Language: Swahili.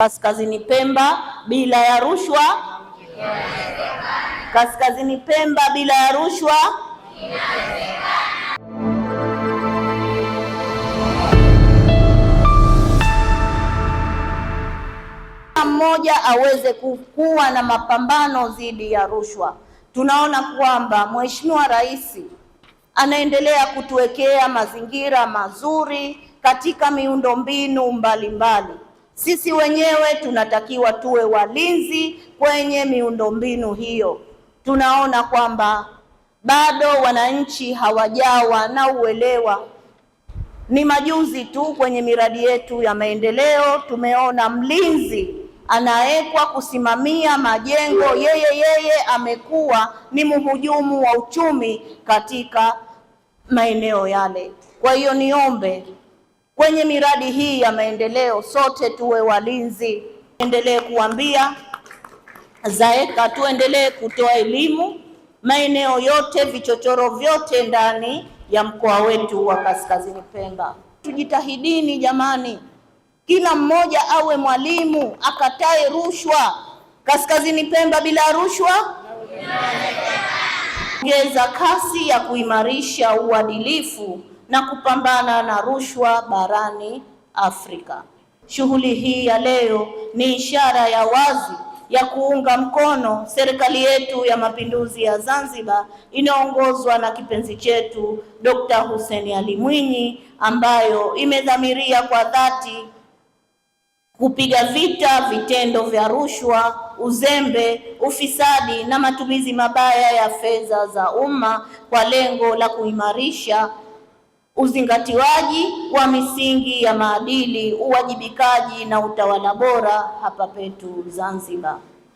Kaskazini Pemba bila ya rushwa. Kaskazini Pemba bila ya rushwa. Mmoja aweze kuwa na mapambano dhidi ya rushwa. Tunaona kwamba Mheshimiwa Rais anaendelea kutuwekea mazingira mazuri katika miundombinu mbalimbali. Sisi wenyewe tunatakiwa tuwe walinzi kwenye miundombinu hiyo. Tunaona kwamba bado wananchi hawajawa na uelewa. Ni majuzi tu kwenye miradi yetu ya maendeleo tumeona mlinzi anawekwa kusimamia majengo, yeye amekuwa ni mhujumu wa uchumi katika maeneo yale. Kwa hiyo niombe kwenye miradi hii ya maendeleo sote tuwe walinzi. Endelee kuambia ZAECA, tuendelee kutoa elimu maeneo yote, vichochoro vyote ndani ya mkoa wetu wa Kaskazini Pemba. Tujitahidini jamani, kila mmoja awe mwalimu, akatae rushwa. Kaskazini Pemba bila rushwa. Ongeza kasi ya kuimarisha uadilifu na kupambana na rushwa barani Afrika. Shughuli hii ya leo ni ishara ya wazi ya kuunga mkono serikali yetu ya Mapinduzi ya Zanzibar inaongozwa na kipenzi chetu Dr. Hussein Ali Mwinyi, ambayo imedhamiria kwa dhati kupiga vita vitendo vya rushwa, uzembe, ufisadi na matumizi mabaya ya fedha za umma kwa lengo la kuimarisha uzingatiwaji wa misingi ya maadili, uwajibikaji na utawala bora hapa petu Zanzibar.